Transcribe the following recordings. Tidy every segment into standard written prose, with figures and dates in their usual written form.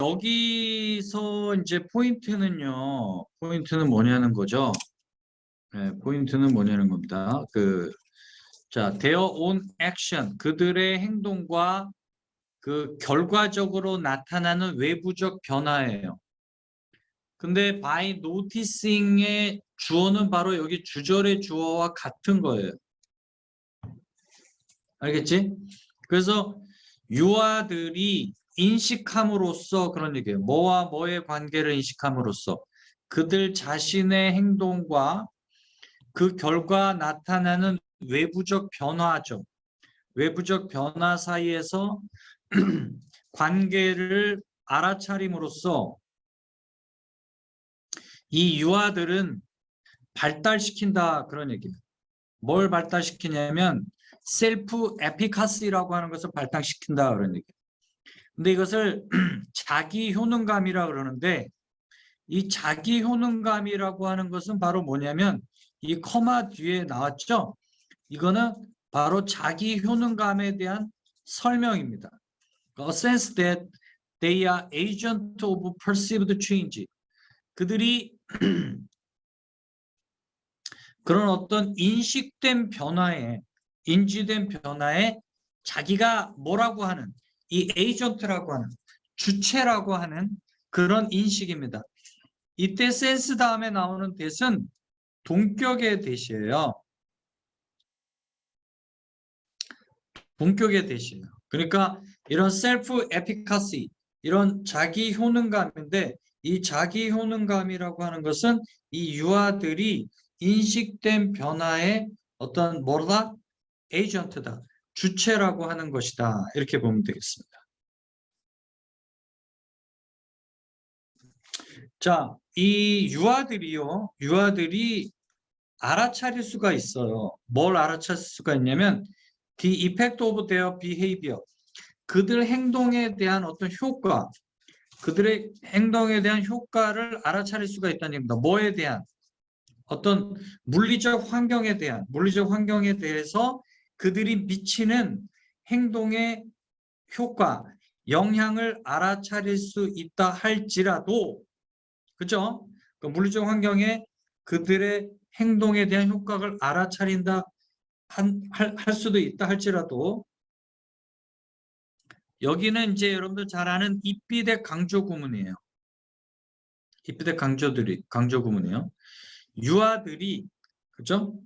여기서 이제 포인트는 뭐냐는 거죠. 네, 포인트는 뭐냐는 겁니다. 자, their own action, 그들의 행동과 그 결과적으로 나타나는 외부적 변화예요. 근데 by noticing의 주어는 바로 여기 주절의 주어와 같은 거예요. 알겠지? 그래서 유아들이 인식함으로써 그런 얘기예요. 뭐와 뭐의 관계를 인식함으로써 그들 자신의 행동과 그 결과 나타나는 외부적 변화죠. 외부적 변화 사이에서 관계를 알아차림으로써 이 유아들은 발달시킨다 그런 얘기예요. 뭘 발달시키냐면 셀프 에피카시라고 하는 것을 발달시킨다 그런 얘기예요. 근데 이것을 자기 효능감이라 그러는데 이 자기 효능감이라고 하는 것은 바로 뭐냐면 이 커마 뒤에 나왔죠. 이거는 바로 자기 효능감에 대한 설명입니다. A sense that they are agent of perceived change. 그들이 그런 어떤 인식된 변화에, 인지된 변화에 자기가 뭐라고 하는, 이 에이전트라고 하는, 주체라고 하는 그런 인식입니다. 이때 센스 다음에 나오는 that은 동격의 that이에요. 동격의 that이에요. 그러니까 이런 셀프 에피카시, 이런 자기 효능감인데 이 자기 효능감이라고 하는 것은 이 유아들이 인식된 변화의 어떤 뭐다? 에이전트다. 주체라고 하는 것이다. 이렇게 보면 되겠습니다. 자, 이 유아들이 알아차릴 수가 있어요. 뭘 알아차릴 수가 있냐면 the effect of their behavior. 그들 행동에 대한 어떤 효과, 그들의 행동에 대한 효과를 알아차릴 수가 있다는 얘기입니다. 뭐에 대한? 어떤 물리적 환경에 대해서 그들이 미치는 행동의 효과, 영향을 알아차릴 수 있다 할지라도, 그죠? 그 물리적 환경에 그들의 행동에 대한 효과를 알아차린다 할 수도 있다 할지라도, 여기는 이제 여러분들 잘 아는 입비대 강조 구문이에요. 입비대 강조 구문이에요. 유아들이, 그죠?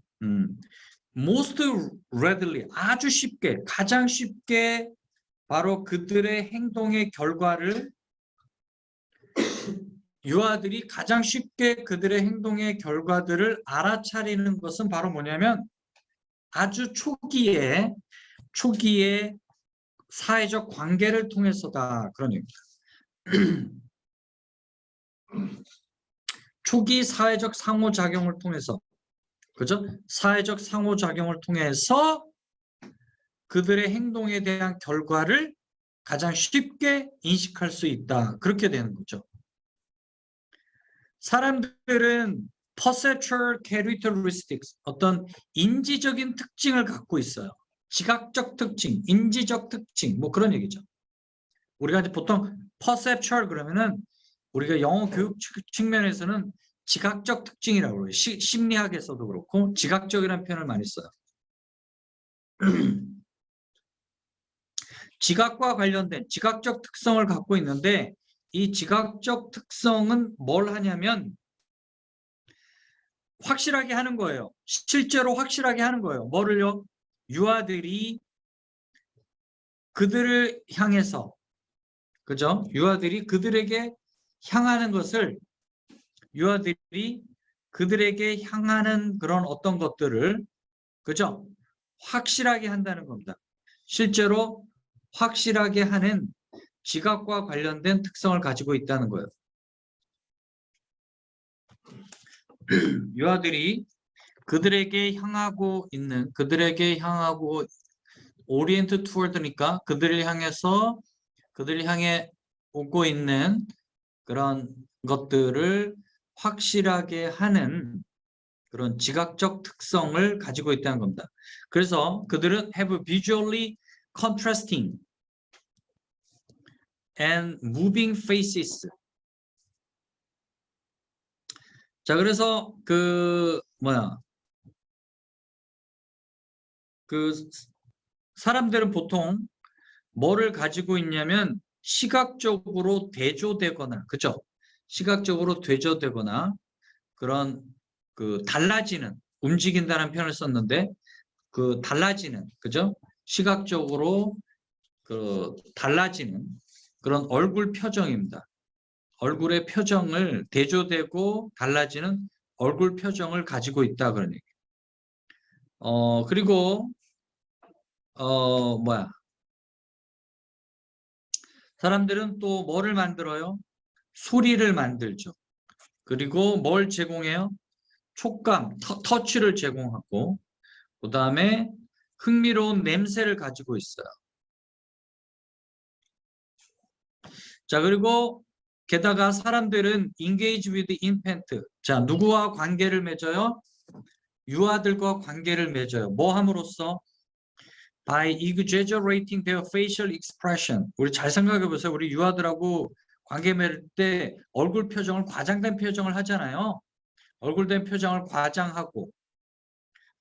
most readily, 아주 쉽게, 가장 쉽게 바로 그들의 행동의 결과를, 유아들이 가장 쉽게 그들의 행동의 결과들을 알아차리는 것은 바로 뭐냐면 아주 초기에 사회적 관계를 통해서다 그런 얘기입니다. 초기 사회적 상호작용을 통해서, 그죠? 사회적 상호작용을 통해서 그들의 행동에 대한 결과를 가장 쉽게 인식할 수 있다. 그렇게 되는 거죠. 사람들은 perceptual characteristics, 어떤 인지적인 특징을 갖고 있어요. 지각적 특징, 인지적 특징, 뭐 그런 얘기죠. 우리가 이제 보통 perceptual 그러면은 우리가 영어 교육 측면에서는 지각적 특징이라고 그래요. 심리학에서도 그렇고 지각적이라는 표현을 많이 써요. 지각과 관련된 지각적 특성을 갖고 있는데 이 지각적 특성은 뭘 하냐면 확실하게 하는 거예요. 실제로 확실하게 하는 거예요. 뭐를요? 유아들이 그들을 향해서, 그죠? 유아들이 그들에게 향하는 것을, 유아들이 그들에게 향하는 그런 어떤 것들을, 그죠? 확실하게 한다는 겁니다. 실제로 확실하게 하는 지각과 관련된 특성을 가지고 있다는 거예요. 유아들이 그들에게 향하고 오리엔트 투월드니까 그들을 향해 오고 있는 그런 것들을 확실하게 하는 그런 지각적 특성을 가지고 있다는 겁니다. 그래서 그들은 have visually contrasting, and moving faces. 자, 그래서 그 사람들은 보통 뭐를 가지고 있냐면 시각적으로 대조되거나, 그죠? 시각적으로 대조되거나 그런 달라지는, 움직인다는 표현을 썼는데 달라지는, 그죠? 시각적으로 달라지는 그런 얼굴 표정입니다. 얼굴의 표정을 대조되고 달라지는 얼굴 표정을 가지고 있다 그런 얘기. 그리고 사람들은 또 뭐를 만들어요? 소리를 만들죠. 그리고 뭘 제공해요? 촉감, 터치를 제공하고, 그 다음에 흥미로운 냄새를 가지고 있어요. 자, 그리고 게다가 사람들은 engage with infant. 자, 누구와 관계를 맺어요? 유아들과 관계를 맺어요. 뭐 함으로써? By exaggerating their facial expression. 우리 잘 생각해 보세요. 우리 유아들하고 관계 맺을 때 얼굴 표정을, 과장된 표정을 하잖아요. 얼굴된 표정을 과장하고,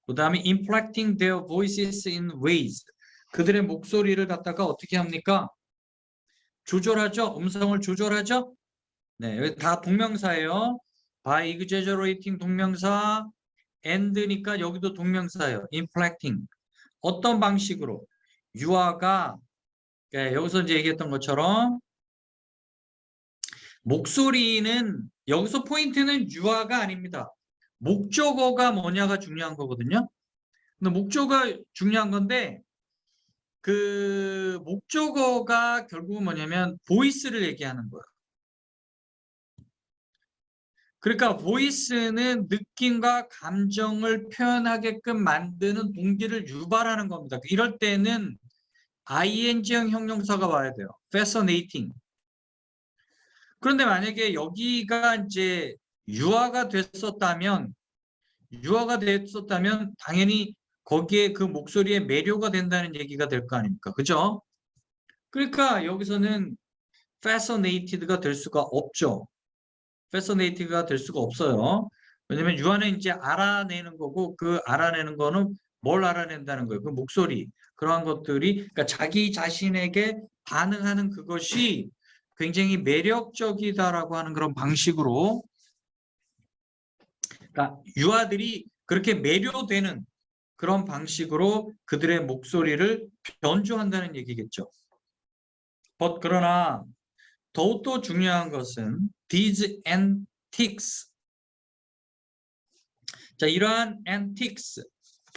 그 다음에 inflecting their voices in ways. 그들의 목소리를 갖다가 어떻게 합니까? 조절하죠. 음성을 조절하죠. 네, 여기 다 동명사예요. by exaggerating 동명사, and니까 여기도 동명사예요. inflecting. 어떤 방식으로? 유아가, 여기서 이제 얘기했던 것처럼 목소리는, 여기서 포인트는 유아가 아닙니다. 목적어가 뭐냐가 중요한 거거든요. 근데 목적어가 중요한 건데 그 목적어가 결국은 뭐냐면 보이스를 얘기하는 거예요. 그러니까 보이스는 느낌과 감정을 표현하게끔 만드는 동기를 유발하는 겁니다. 이럴 때는 ing형 형용사가 와야 돼요. fascinating. 그런데 만약에 여기가 이제 유아가 됐었다면 당연히 거기에 그 목소리에 매료가 된다는 얘기가 될 거 아닙니까? 그죠? 그러니까 여기서는 fascinated가 될 수가 없죠. fascinated가 될 수가 없어요. 왜냐면 유아는 이제 알아내는 거고, 그 알아내는 거는 뭘 알아낸다는 거예요? 그 목소리, 그러한 것들이, 그러니까 자기 자신에게 반응하는 그것이 굉장히 매력적이다라고 하는 그런 방식으로, 그러니까 유아들이 그렇게 매료되는 그런 방식으로 그들의 목소리를 변조한다는 얘기겠죠. 그러나 더욱더 중요한 것은 these antics. 자, 이러한 antics,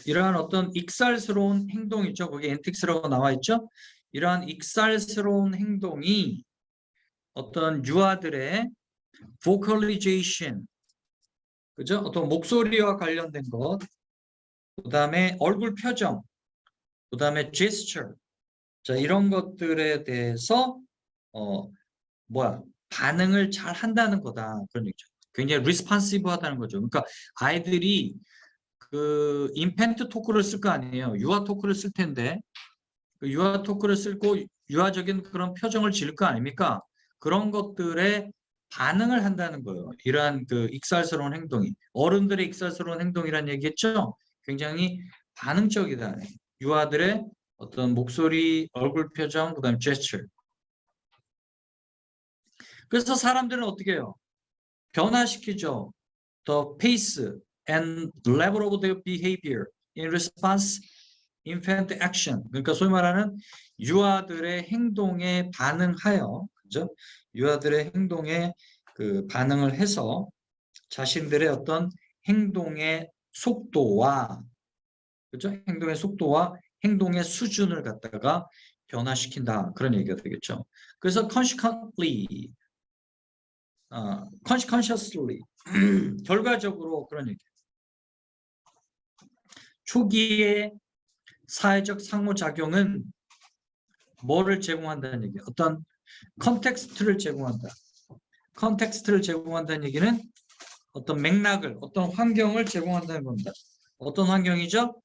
이러한 어떤 익살스러운 행동이죠. 거기 antics라고 나와 있죠. 이러한 익살스러운 행동이 어떤 유아들의 vocalization, 그죠? 어떤 목소리와 관련된 것, 그 다음에 얼굴 표정, 그 다음에 gesture, 자, 이런 것들에 대해서 반응을 잘 한다는 거다. 그런 얘기죠. 굉장히 responsive 하다는 거죠. 그러니까 아이들이 그 인펜트 토크를 쓸 거 아니에요. 유아 토크를 쓸 텐데 그 유아 토크를 쓰고 유아적인 그런 표정을 지을 거 아닙니까? 그런 것들에 반응을 한다는 거예요. 이러한 그 익살스러운 행동이. 어른들의 익살스러운 행동이란 얘기겠죠? 굉장히 반응적이다. 유아들의 어떤 목소리, 얼굴 표정, 그다음 제스처. 그래서 사람들은 어떻게 해요? 변화시키죠. The pace and level of their behavior in response infant action. 그러니까 소위 말하는 유아들의 행동에 반응하여, 그죠? 유아들의 행동에 그 반응을 해서 자신들의 어떤 행동의 속도와, 그죠? 행동의 속도와 행동의 수준을 갖다가 변화시킨다. 그런 얘기가 되겠죠. 그래서 consciously 결과적으로 그런 얘기. 초기의 사회적 상호작용은 뭐를 제공한다는 얘기예요? 어떤 컨텍스트를 제공한다. 컨텍스트를 제공한다는 얘기는 어떤 맥락을, 어떤 환경을 제공한다는 겁니다. 어떤 환경이죠?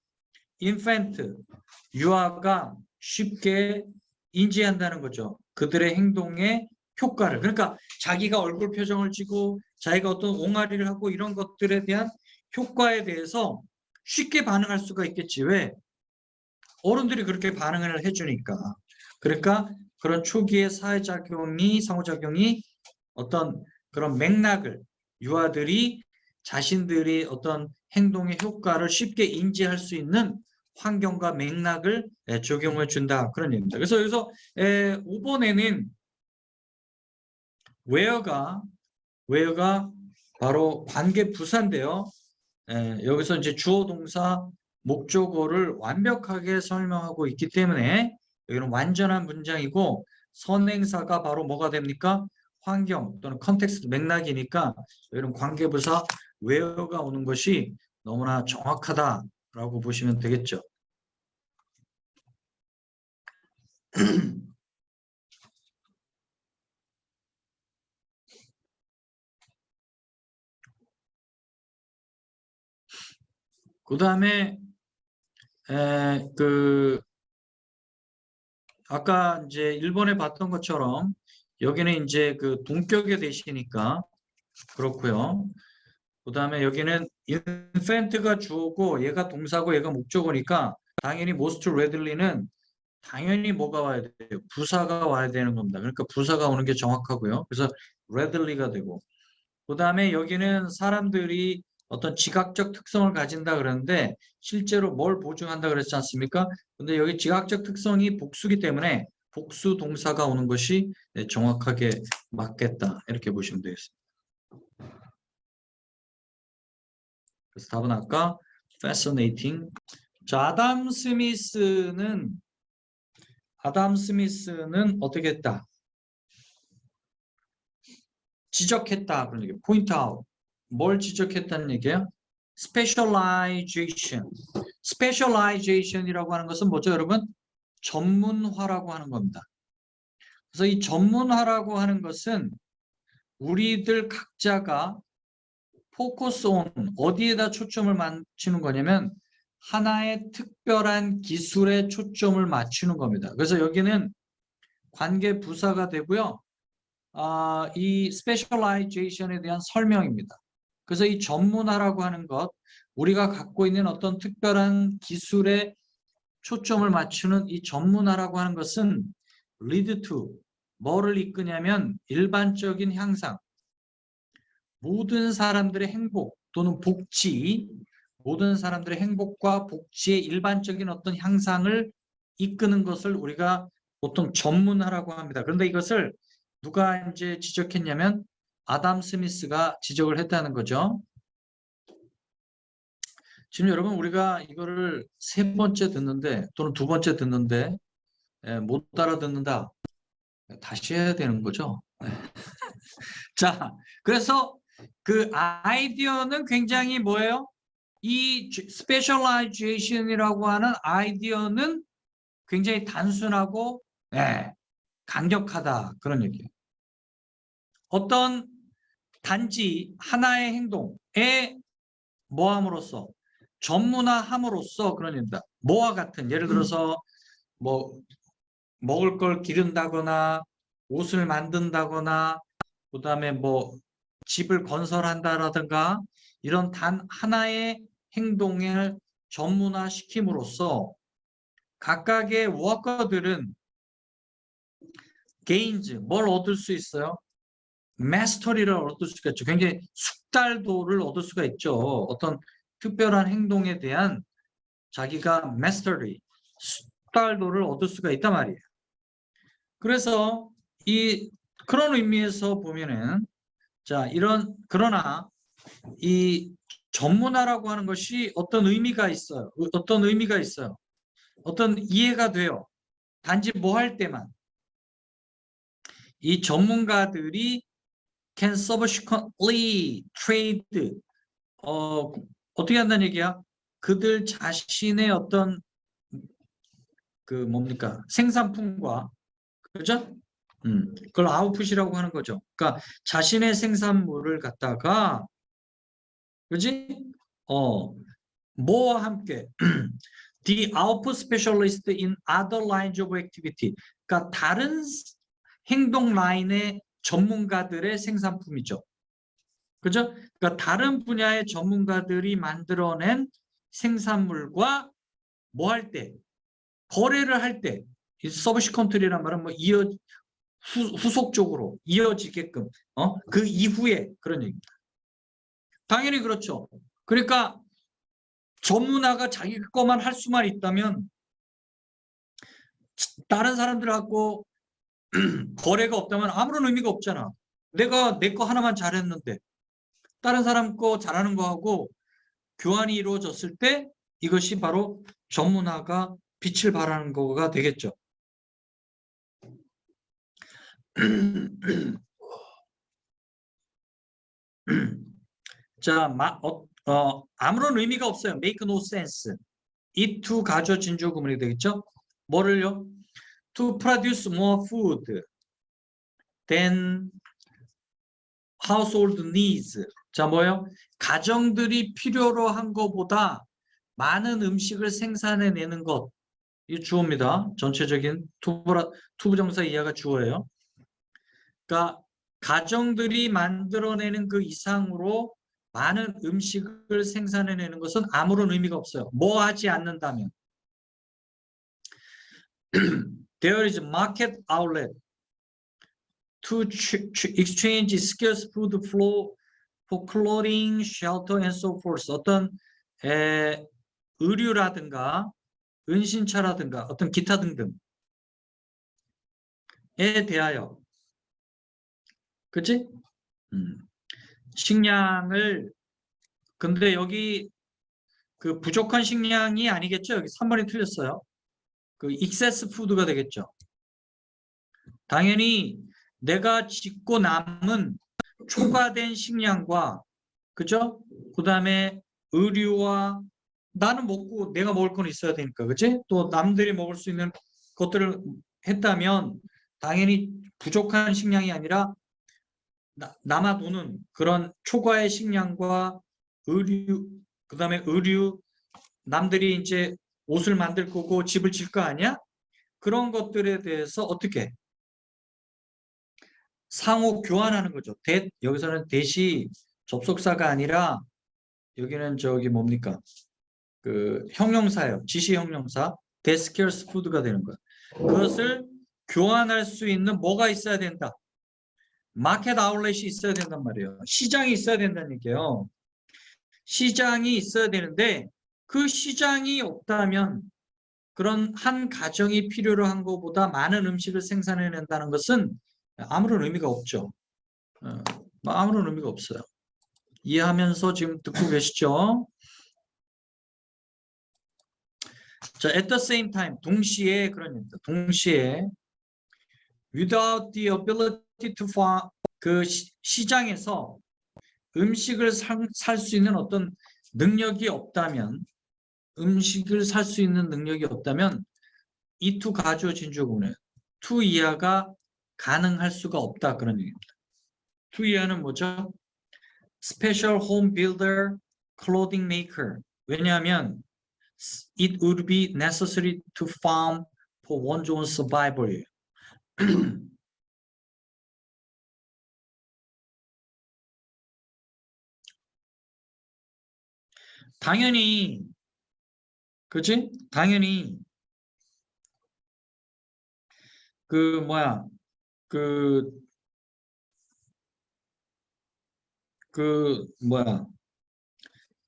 infant, 유아가 쉽게 인지한다는 거죠. 그들의 행동의 효과를, 그러니까 자기가 얼굴 표정을 쥐고 자기가 어떤 옹알이를 하고 이런 것들에 대한 효과에 대해서 쉽게 반응할 수가 있겠지. 왜? 어른들이 그렇게 반응을 해주니까. 그러니까 그런 초기의 사회작용이, 상호작용이 어떤 그런 맥락을 유아들이 자신들이 어떤 행동의 효과를 쉽게 인지할 수 있는 환경과 맥락을 적용해 준다. 그런 얘기입니다. 그래서 여기서 5번에는 where가 바로 관계 부사인데요. 여기서 이제 주어 동사 목적어를 완벽하게 설명하고 있기 때문에 여기는 완전한 문장이고 선행사가 바로 뭐가 됩니까? 환경 또는 컨텍스트 맥락이니까 여기는 관계부사 where가 오는 것이 너무나 정확하다라고 보시면 되겠죠. 그 다음에 아까 이제 일본에 봤던 것처럼 여기는 이제 그 동격의 대시니까 그렇고요. 그 다음에 여기는 infant가 주어고 얘가 동사고 얘가 목적어니까 당연히 most readly는 당연히 뭐가 와야 돼요? 부사가 와야 되는 겁니다. 그러니까 부사가 오는 게 정확하고요. 그래서 readly가 되고 그 다음에 여기는 사람들이 어떤 지각적 특성을 가진다 그러는데 실제로 뭘 보증한다 그랬지 않습니까? 근데 여기 지각적 특성이 복수기 때문에 복수 동사가 오는 것이 정확하게 맞겠다. 이렇게 보시면 되겠습니다. 그래서 답은 아까 fascinating. 자, 아담 스미스는 어떻게 했다? 지적했다. 그런 얘기. point out. 뭘 지적했다는 얘기예요? specialization. specialization이라고 하는 것은 뭐죠, 여러분? 전문화라고 하는 겁니다. 그래서 이 전문화라고 하는 것은 우리들 각자가 포커스 온 어디에다 초점을 맞추는 거냐면 하나의 특별한 기술에 초점을 맞추는 겁니다. 그래서 여기는 관계 부사가 되고요. 이 specialization에 대한 설명입니다. 그래서 이 전문화라고 하는 것, 우리가 갖고 있는 어떤 특별한 기술에 초점을 맞추는 이 전문화라고 하는 것은 lead to, 뭐를 이끄냐면 일반적인 향상, 모든 사람들의 행복 또는 복지, 모든 사람들의 행복과 복지의 일반적인 어떤 향상을 이끄는 것을 우리가 보통 전문화라고 합니다. 그런데 이것을 누가 이제 지적했냐면 아담 스미스가 지적을 했다는 거죠. 지금 여러분 우리가 이거를 세 번째 듣는데 또는 두 번째 듣는데 못 알아듣는다. 다시 해야 되는 거죠. 자, 그래서 그 아이디어는 굉장히 뭐예요? 이 스페셜라이제이션이라고 하는 아이디어는 굉장히 단순하고 강력하다. 그런 얘기예요. 어떤 단지 하나의 행동에 뭐함으로써 전문화함으로써 그런 얘기입니다. 뭐와 같은 예를 들어서 뭐 먹을 걸 기른다거나 옷을 만든다거나 그다음에 뭐 집을 건설한다라든가 이런 단 하나의 행동을 전문화시킴으로써 각각의 워커들은 게인즈 뭘 얻을 수 있어요? 마스터리를 얻을 수가 있죠. 굉장히 숙달도를 얻을 수가 있죠. 어떤 특별한 행동에 대한 자기가 마스터리, 숙달도를 얻을 수가 있단 말이에요. 그래서 그런 의미에서 보면은 자 그러나 이 전문화라고 하는 것이 어떤 의미가 있어요. 어떤 의미가 있어요. 어떤 이해가 돼요. 단지 뭐 할 때만 이 전문가들이 can subsequently trade 어떻게 한다는 얘기야? 그들 자신의 어떤 그 뭡니까 생산품과 그죠? 그걸 아웃풋이라고 하는 거죠. 그러니까 자신의 생산물을 갖다가 그지? 뭐와 함께 the output specialist in other lines of activity. 그러니까 행동 라인의 전문가들의 생산품이죠. 그죠? 그러니까 다른 분야의 전문가들이 만들어낸 생산물과 뭐 할 때, 거래를 할 때, 서브시컨트리란 말은 뭐 후속적으로 이어지게끔, 그 이후에 그런 얘기입니다. 당연히 그렇죠. 그러니까 전문가가 자기 거만 할 수만 있다면 다른 사람들하고 거래가 없다면 아무런 의미가 없잖아. 내가 내 거 하나만 잘했는데 다른 사람 거 잘하는 거하고 교환이 이루어졌을 때 이것이 바로 전문화가 빛을 발하는 거가 되겠죠. 자, 아무런 의미가 없어요. make no sense. 이 to 가조 진주 구문이 되겠죠. 뭐를요? to produce more food than household needs. 자, 뭐요? 가정들이 필요로 한 것보다 많은 음식을 생산해내는 것. 이 주어입니다. 전체적인 투부정사 이하가 주어예요. 그러니까 가정들이 만들어내는 그 이상으로 많은 음식을 생산해내는 것은 아무런 의미가 없어요. 뭐 하지 않는다면. There is market outlet to exchange scarce food flow for clothing, shelter, and so forth. 어떤 의류라든가 은신처라든가 어떤 기타 등등에 대하여, 그치? 식량을, 근데 여기 그 부족한 식량이 아니겠죠? 여기 3번이 틀렸어요. 그 익세스 푸드가 되겠죠. 당연히 내가 짓고 남은 초과된 식량과, 그죠? 그 다음에 의류와, 나는 먹고 내가 먹을 건 있어야 되니까, 그치? 또 남들이 먹을 수 있는 것들을 했다면 당연히 부족한 식량이 아니라 남아도는 그런 초과의 식량과 의류, 그 다음에 의류, 남들이 이제 옷을 만들 거고 집을 질 거 아니야? 그런 것들에 대해서 어떻게 상호 교환하는 거죠. 여기서는 대시 접속사가 아니라 여기는 저기 뭡니까? 그 형용사예요. 지시 형용사. scarce food가 되는 거예요. 그것을 교환할 수 있는 뭐가 있어야 된다. 마켓 아울렛이 있어야 된단 말이에요. 시장이 있어야 된다는 얘기예요. 시장이 있어야 되는데 그 시장이 없다면 그런 한 가정이 필요로 한 것보다 많은 음식을 생산해낸다는 것은 아무런 의미가 없죠. 아무런 의미가 없어요. 이해하면서 지금 듣고 계시죠? 자, at the same time, 동시에 그런 얘기입니다. 동시에 without the ability to find, 그 시장에서 음식을 살 수 있는 어떤 능력이 없다면, 음식을 살 수 있는 능력이 없다면 이 to 가주어 진주어 구문에 to 이하가 가능할 수가 없다, 그런 얘기입니다. to 이하는 뭐죠? Special home builder, clothing maker. 왜냐하면 it would be necessary to farm for one's own survival. 당연히, 그치? 당연히 그 뭐야, 그 뭐야,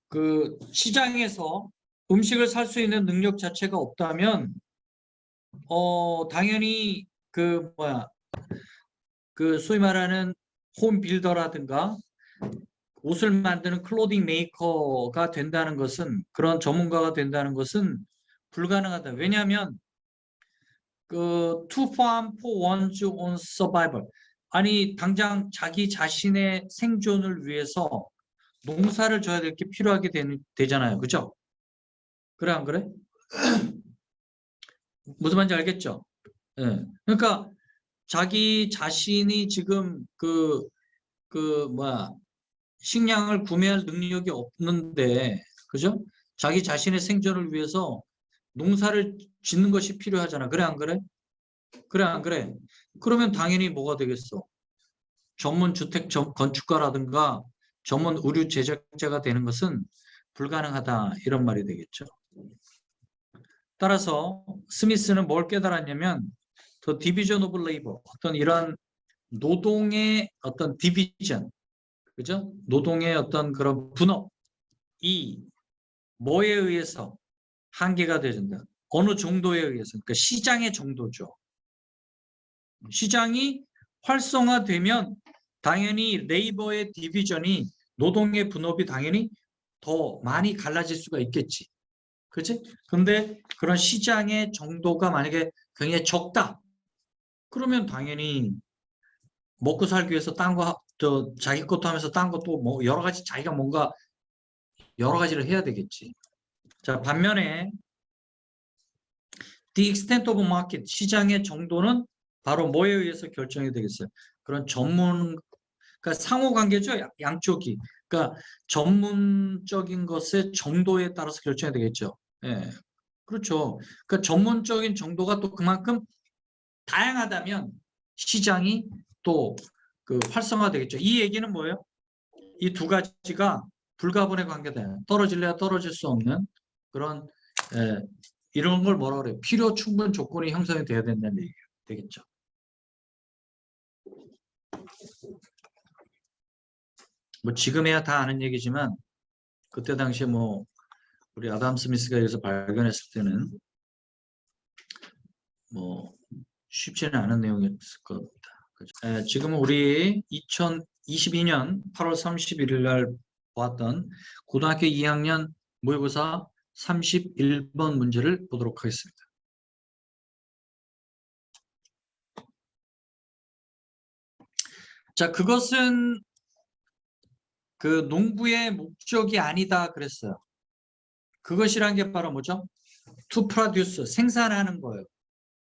그 시장에서 음식을 살 수 있는 능력 자체가 없다면 당연히 그 뭐야, 그 소위 말하는 홈 빌더라든가 옷을 만드는 클로딩 메이커가 된다는 것은, 그런 전문가가 된다는 것은 불가능하다. 왜냐하면 그 to farm for one's own survival, 아니 당장 자기 자신의 생존을 위해서 농사를 져야 될 게 필요하게 되잖아요. 그죠? 그래 안 그래? 무슨 말인지 알겠죠? 예. 그러니까 자기 자신이 지금 뭐야, 식량을 구매할 능력이 없는데, 그죠? 자기 자신의 생존을 위해서 농사를 짓는 것이 필요하잖아. 그래 안 그래? 그래 안 그래? 그러면 당연히 뭐가 되겠어? 전문 주택 건축가라든가 전문 의류 제작자가 되는 것은 불가능하다 이런 말이 되겠죠. 따라서 스미스는 뭘 깨달았냐면 더 디비전 오브 레이버 어떤 이러한 노동의 어떤 디비전 그죠? 노동의 어떤 그런 분업이 뭐에 의해서 한계가 되어진다. 어느 정도에 의해서 그러니까 시장의 정도죠. 시장이 활성화되면 당연히 레이버의 디비전이 노동의 분업이 당연히 더 많이 갈라질 수가 있겠지. 그렇지? 근데 그런 시장의 정도가 만약에 굉장히 적다. 그러면 당연히 먹고 살기 위해서 딴 거, 자기 것도 하면서 딴 것도 뭐 여러 가지 자기가 뭔가 여러 가지를 해야 되겠지. 자, 반면에 the extent of market 시장의 정도는 바로 뭐에 의해서 결정이 되겠어요? 그런 전문 그러니까 상호 관계죠. 양쪽이. 그러니까 전문적인 것의 정도에 따라서 결정이 되겠죠. 예. 그렇죠. 그러니까 전문적인 정도가 또 그만큼 다양하다면 시장이 또 그 활성화되겠죠. 이 얘기는 뭐예요? 이 두 가지가 불가분의 관계다. 떨어질래야 떨어질 수 없는 그런 이런 걸 뭐라 그래요? 필요 충분 조건이 형성이 돼야 된다는 얘기가 되겠죠. 뭐 지금에야 다 아는 얘기지만 그때 당시에 뭐 우리 아담 스미스가 여기서 발견했을 때는 뭐 쉽지는 않은 내용이었을 겁니다. 지금은 우리 2022년 8월 31일 날 보았던 고등학교 2학년 모의고사 31번 문제를 보도록 하겠습니다. 자, 그것은 그 농부의 목적이 아니다 그랬어요. 그것이란 게 바로 뭐죠? To produce, 생산하는 거예요.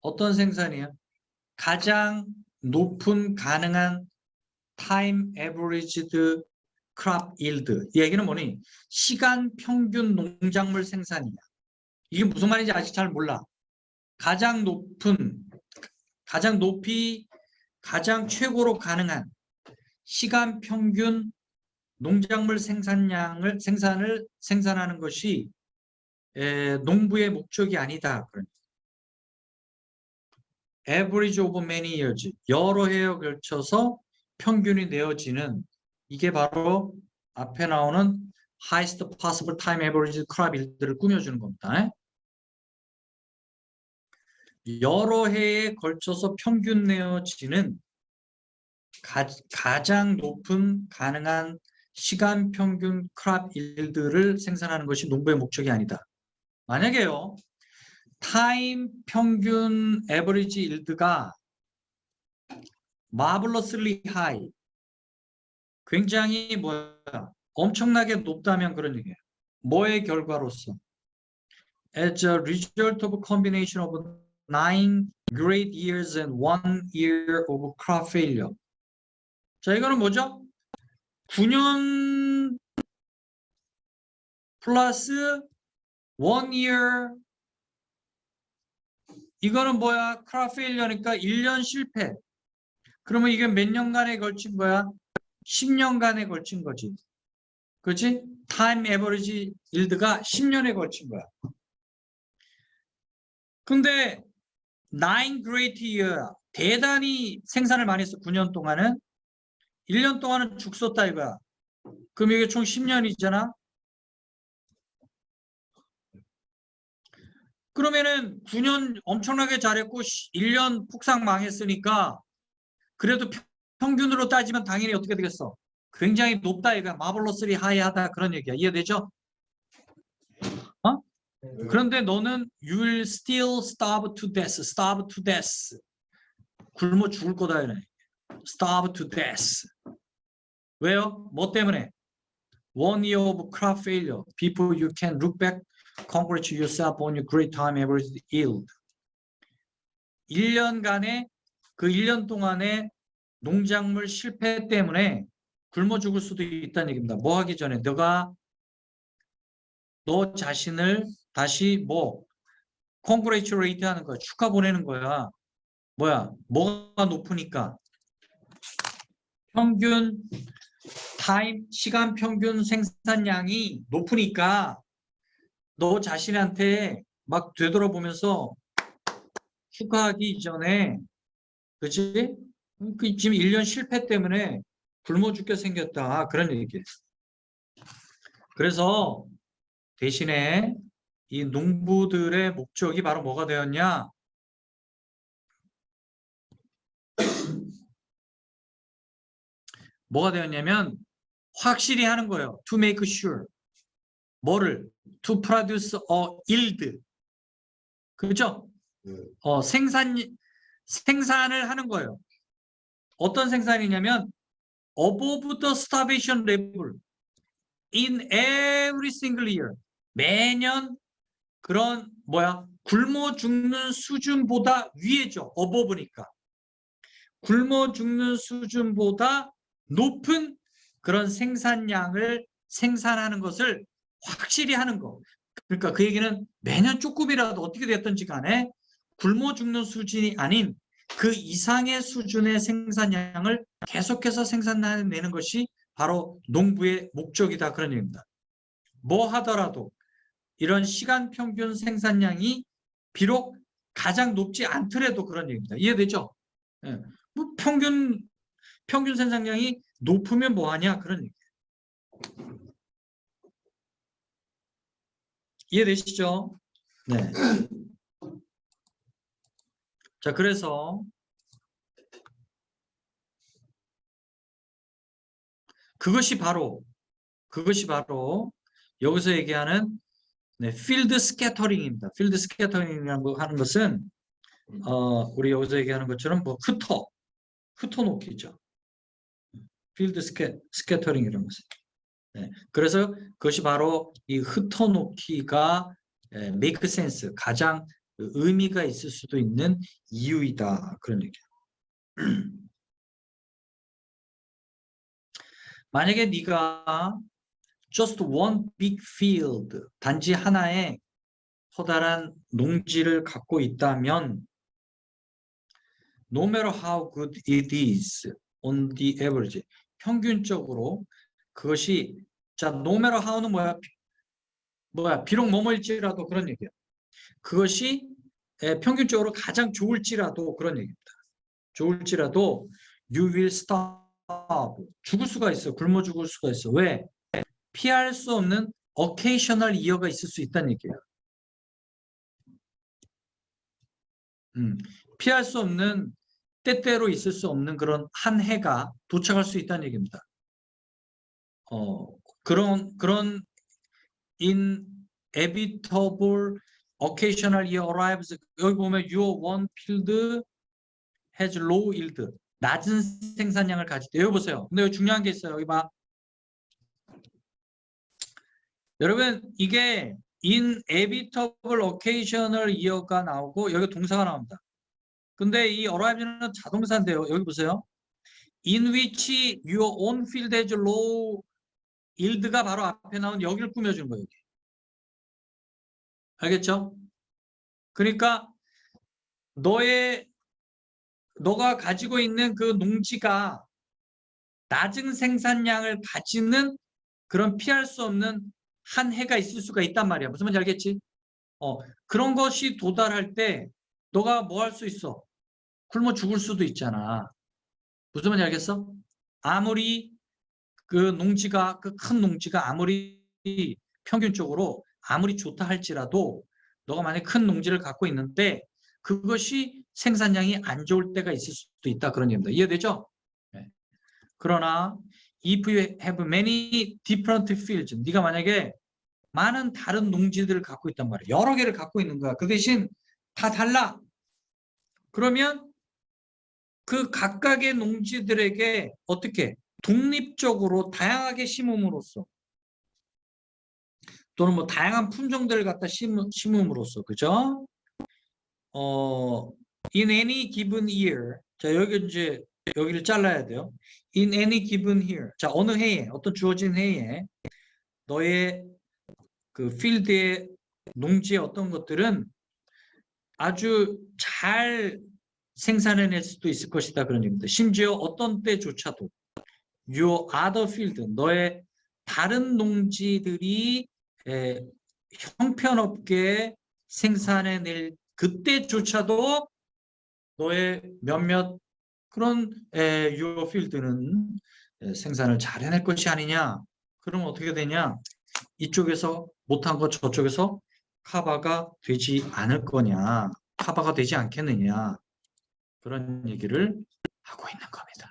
어떤 생산이에요? 가장 높은 가능한 time averaged crop yield. 이 얘기는 뭐니? 시간 평균 농작물 생산이야. 이게 무슨 말인지 아직 잘 몰라. 가장 높이, 가장 최고로 가능한 시간 평균 농작물 생산하는 것이 농부의 목적이 아니다. average of many years, 여러 해에 걸쳐서 평균이 내어지는 이게 바로 앞에 나오는 highest possible time average crop yield를 꾸며주는 겁니다. 여러 해에 걸쳐서 평균 내어지는 가장 높은 가능한 시간 평균 크랍 일들을 생산하는 것이 농부의 목적이 아니다. 만약에요, 타임 평균 에버리지 일드가 marvelously high, 굉장히 엄청나게 높다면 그런 얘기예요. 뭐의 결과로서? As a result of a combination of 9 great years and 1 year of crop failure. 자, 이거는 뭐죠? 9년 플러스 1 year. 이거는 뭐야? 크롭 페일러니까 1년 실패. 그러면 이게 몇 년간에 걸친 거야? 10년간에 걸친 거지. 그렇지? 타임 에버리지 일드가 10년에 걸친 거야. 근데 9 great year, 대단히 생산을 많이 했어. 9년 동안은. 1년 동안은 죽 썼다 이거야. 그럼 이게 총 10년이잖아. 그러면은 9년 엄청나게 잘했고 1년 폭삭 망했으니까 그래도 평균으로 따지면 당연히 어떻게 되겠어? 굉장히 높다 이거야. 마블러스리 하이하다 그런 얘기야. 이해되죠? 어? 그런데 너는 you will still starve to death. starve to death. 굶어 죽을 거다 이래. starve to death. 왜요? 뭐 때문에? 1 year of crop failure. Before you can look back, congratulate yourself on your great time average yield. 1년간의 그 1년 동안의 농작물 실패 때문에 굶어 죽을 수도 있다는 얘기입니다. 뭐 하기 전에 너 자신을 다시 congratulate 하는 거야. 축하 보내는 거야. 뭐가 높으니까 평균 시간 평균 생산량이 높으니까 너 자신한테 막 되돌아보면서 휴가하기 이전에 그치? 지금 1년 실패 때문에 굶어 죽게 생겼다. 그런 얘기예요. 그래서 대신에 이 농부들의 목적이 바로 뭐가 되었냐? 뭐가 되었냐면 확실히 하는 거예요. To make sure. 뭐를? To produce a yield. 그렇죠? 생산을 하는 거예요. 어떤 생산이냐면 above the starvation level in every single year. 매년 그런 굶어 죽는 수준보다 위에죠. 어버브니까. 굶어 죽는 수준보다 높은 그런 생산량을 생산하는 것을 확실히 하는 거. 그러니까 그 얘기는 매년 조금이라도 어떻게 됐든지 간에 굶어 죽는 수준이 아닌 그 이상의 수준의 생산량을 계속해서 생산해내는 것이 바로 농부의 목적이다. 그런 얘기입니다. 뭐 하더라도 이런 시간 평균 생산량이 비록 가장 높지 않더라도 그런 얘기입니다. 이해되죠? 예. 뭐 평균 생산량이 높으면 뭐하냐 그런 얘기예요. 이해되시죠? 네. 자, 그래서 그것이 바로 여기서 얘기하는 필드 스캐터링입니다. 필드 스캐터링이라는 거 하는 것은 우리 여기서 얘기하는 것처럼 흩어 놓기죠. 필드 스캐터링이라는 것은. 네. 그래서 그것이 바로 이 흩어 놓기가 make sense, 가장 의미가 있을 수도 있는 이유이다. 그런 얘기예요. 만약에 네가 just one big field, 단지 하나의 커다란 농지를 갖고 있다면 no matter how good it is on the average, 평균적으로 그것이 자, no matter how는 비록 뭐뭐일지라도 그런 얘기예요. 그것이 평균적으로 가장 좋을지라도 그런 얘기입니다. 좋을지라도 you will starve. 죽을 수가 있어. 굶어 죽을 수가 있어. 왜? 피할 수 없는 occasional year가 있을 수 있다는 얘기예요. 피할 수 없는 때때로 있을 수 없는 그런 한 해가 도착할 수 있다는 얘기입니다. 그런 inevitable occasional year arrives. 여기 보면 your one field has low yield. 낮은 생산량을 가질 때. 여기 보세요. 근데 여기 중요한 게 있어요. 여기 봐. 여러분 이게 inevitable occasional year가 나오고 여기 동사가 나옵니다. 근데 이 arrive는 자동사인데요. 여기 보세요. In which your own field has low yield가 바로 앞에 나온 여기를 꾸며주는 거예요. 여기. 알겠죠? 그러니까 너가 가지고 있는 그 농지가 낮은 생산량을 가지는 그런 피할 수 없는 한 해가 있을 수가 있단 말이야. 무슨 말인지 알겠지? 그런 것이 도달할 때 너가 뭐 할 수 있어? 굶어 죽을 수도 있잖아. 무슨 말인지 알겠어? 아무리 그 농지가 그 큰 농지가 아무리 평균적으로 아무리 좋다 할지라도 너가 만약 큰 농지를 갖고 있는데 그것이 생산량이 안 좋을 때가 있을 수도 있다 그런 얘기입니다. 이해되죠? 네. 그러나 if you have many different fields, 네가 만약에 많은 다른 농지들을 갖고 있단 말이야. 여러 개를 갖고 있는 거야. 그 대신 다 달라. 그러면 그 각각의 농지들에게 어떻게 독립적으로 다양하게 심음으로써 또는 뭐 다양한 품종들을 갖다 심음으로써 그죠? In any given year. 자, 여기를 잘라야 돼요. In any given year. 자, 어느 해에 어떤 주어진 해에 너의 그 필드의 농지의 어떤 것들은 아주 잘 생산해낼 수도 있을 것이다 그런 얘기입니다. 심지어 어떤 때조차도 your other field, 너의 다른 농지들이 형편없게 생산해낼 그때조차도 너의 몇몇 그런 your field는 생산을 잘 해낼 것이 아니냐. 그럼 어떻게 되냐? 이쪽에서 못한 것 저쪽에서 커버가 되지 않을 거냐, 커버가 되지 않겠느냐, 그런 얘기를 하고 있는 겁니다.